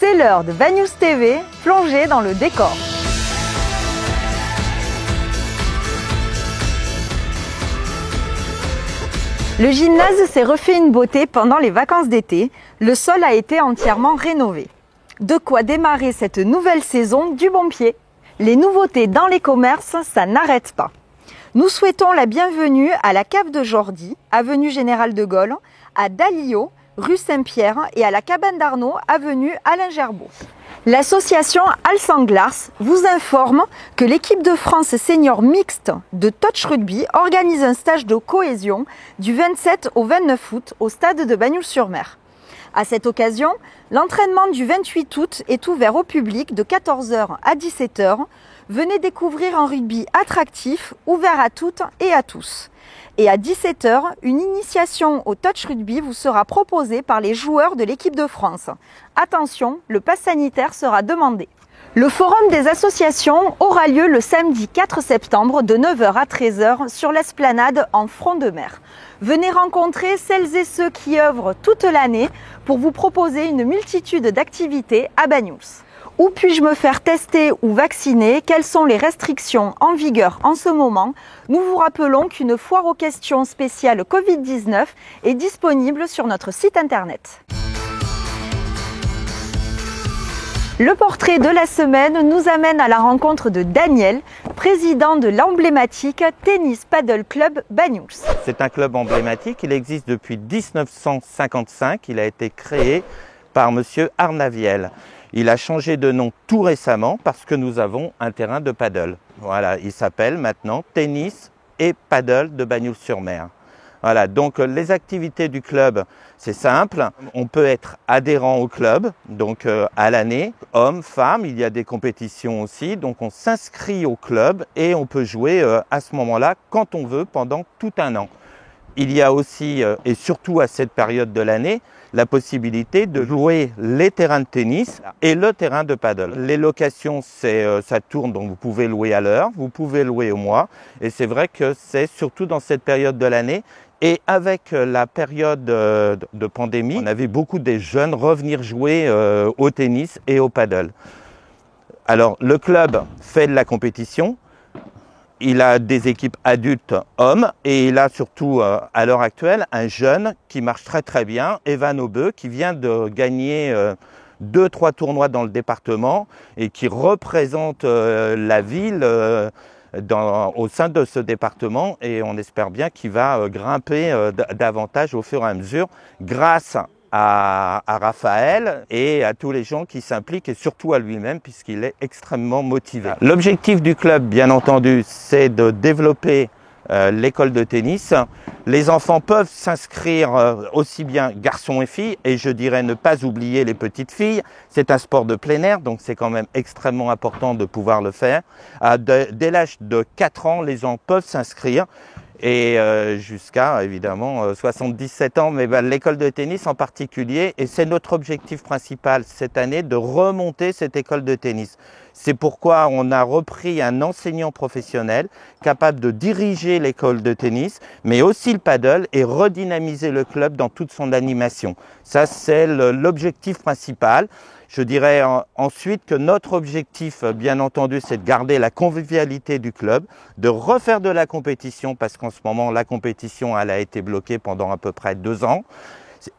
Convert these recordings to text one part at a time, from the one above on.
C'est l'heure de Bad News TV, plongée dans le décor. Le gymnase s'est refait une beauté pendant les vacances d'été. Le sol a été entièrement rénové. De quoi démarrer cette nouvelle saison du bon pied. Les nouveautés dans les commerces, ça n'arrête pas. Nous souhaitons la bienvenue à la cave de Jordi, avenue Général de Gaulle, à Dalio, rue Saint-Pierre et à la cabane d'Arnaud, avenue Alain Gerbaud. L'association Alsanglars vous informe que l'équipe de France senior mixte de touch rugby organise un stage de cohésion du 27 au 29 août au stade de Bagnols-sur-Mer. À cette occasion, l'entraînement du 28 août est ouvert au public de 14h à 17h. Venez découvrir un rugby attractif, ouvert à toutes et à tous. Et à 17h, une initiation au touch rugby vous sera proposée par les joueurs de l'équipe de France. Attention, le pass sanitaire sera demandé. Le forum des associations aura lieu le samedi 4 septembre de 9h à 13h sur l'esplanade en front de mer. Venez rencontrer celles et ceux qui œuvrent toute l'année pour vous proposer une multitude d'activités à Bad News. Où puis-je me faire tester ou vacciner? Quelles sont les restrictions en vigueur en ce moment? Nous vous rappelons qu'une foire aux questions spéciale Covid-19 est disponible sur notre site internet. Le portrait de la semaine nous amène à la rencontre de Daniel, président de l'emblématique Tennis Paddle Club Bad News. C'est un club emblématique, il existe depuis 1955, il a été créé par monsieur Arnaviel. Il a changé de nom tout récemment parce que nous avons un terrain de paddle. Voilà, il s'appelle maintenant Tennis et Paddle de Bagnols-sur-Mer. Voilà, donc les activités du club, c'est simple. On peut être adhérent au club, donc à l'année, hommes, femmes, il y a des compétitions aussi. Donc on s'inscrit au club et on peut jouer à ce moment-là quand on veut pendant tout un an. Il y a aussi, et surtout à cette période de l'année, la possibilité de louer les terrains de tennis et le terrain de paddle. Les locations, ça tourne, donc vous pouvez louer à l'heure, vous pouvez louer au mois. Et c'est vrai que c'est surtout dans cette période de l'année. Et avec la période de pandémie, on avait beaucoup des jeunes revenir jouer au tennis et au paddle. Alors, le club fait de la compétition. Il a des équipes adultes hommes et il a surtout à l'heure actuelle un jeune qui marche très très bien, Evan Aubeux, qui vient de gagner 2-3 tournois dans le département et qui représente la ville au sein de ce département, et on espère bien qu'il va grimper davantage au fur et à mesure grâce à Raphaël et à tous les gens qui s'impliquent, et surtout à lui-même puisqu'il est extrêmement motivé. L'objectif du club, bien entendu, c'est de développer l'école de tennis. Les enfants peuvent s'inscrire aussi bien garçons et filles, et je dirais ne pas oublier les petites filles. C'est un sport de plein air, donc c'est quand même extrêmement important de pouvoir le faire. Dès l'âge de 4 ans, les gens peuvent s'inscrire. Et jusqu'à évidemment 77 ans, mais l'école de tennis en particulier, et c'est notre objectif principal cette année, de remonter cette école de tennis. C'est pourquoi on a repris un enseignant professionnel capable de diriger l'école de tennis, mais aussi le paddle, et redynamiser le club dans toute son animation. Ça, c'est l'objectif principal. Je dirais ensuite que notre objectif, bien entendu, c'est de garder la convivialité du club, de refaire de la compétition, parce qu'en ce moment, la compétition, elle a été bloquée pendant à peu près 2 ans,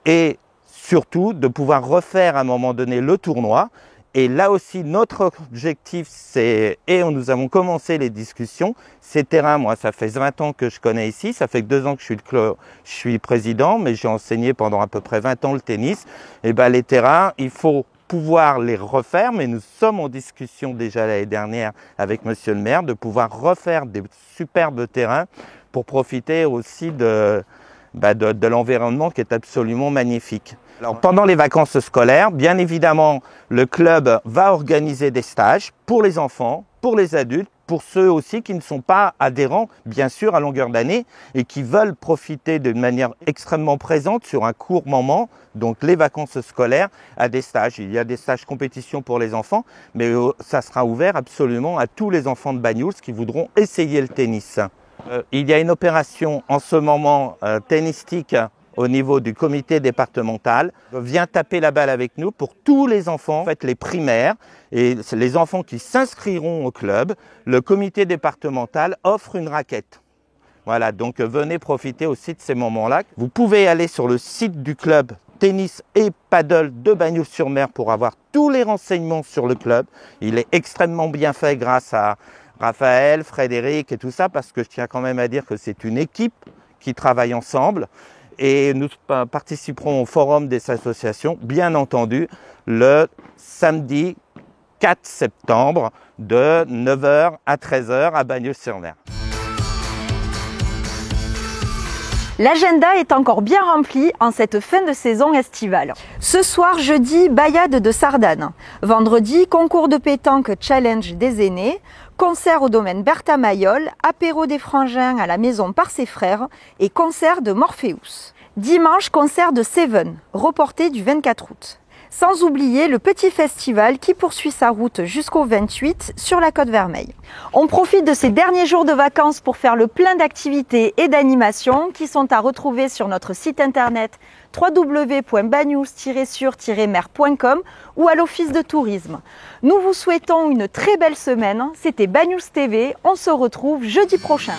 et surtout de pouvoir refaire à un moment donné le tournoi. Et là aussi, notre objectif, et nous avons commencé les discussions, ces terrains, moi, ça fait 20 ans que je connais ici, ça fait que 2 ans que je suis président, mais j'ai enseigné pendant à peu près 20 ans le tennis. Et les terrains, il faut pouvoir les refaire, mais nous sommes en discussion déjà l'année dernière avec monsieur le maire de pouvoir refaire des superbes terrains pour profiter aussi de l'environnement qui est absolument magnifique. Alors, pendant les vacances scolaires, bien évidemment, le club va organiser des stages pour les enfants, pour les adultes, pour ceux aussi qui ne sont pas adhérents, bien sûr, à longueur d'année, et qui veulent profiter d'une manière extrêmement présente sur un court moment, donc les vacances scolaires, à des stages. Il y a des stages compétition pour les enfants, mais ça sera ouvert absolument à tous les enfants de Bagnols qui voudront essayer le tennis. Il y a une opération en ce moment tennistique au niveau du comité départemental vient taper la balle avec nous pour tous les enfants, en fait les primaires et les enfants qui s'inscriront au club. Le comité départemental offre une raquette. Voilà, donc venez profiter aussi de ces moments-là. Vous pouvez aller sur le site du club tennis et paddle de Bagnols-sur-Mer pour avoir tous les renseignements sur le club. Il est extrêmement bien fait grâce à Raphaël, Frédéric et tout ça, parce que je tiens quand même à dire que c'est une équipe qui travaille ensemble. Et nous participerons au forum des associations, bien entendu, le samedi 4 septembre de 9h à 13h à Bagnols-sur-Mer. L'agenda est encore bien rempli en cette fin de saison estivale. Ce soir, jeudi, Bayade de Sardane. Vendredi, concours de pétanque challenge des aînés. Concert au domaine Bertha Mayol, apéro des frangins à la maison par ses frères et concert de Morpheus. Dimanche, concert de Seven, reporté du 24 août. Sans oublier le petit festival qui poursuit sa route jusqu'au 28 sur la Côte Vermeille. On profite de ces derniers jours de vacances pour faire le plein d'activités et d'animations qui sont à retrouver sur notre site internet www.bagnols-sur-mer.com ou à l'Office de tourisme. Nous vous souhaitons une très belle semaine. C'était Bagnols TV. On se retrouve jeudi prochain.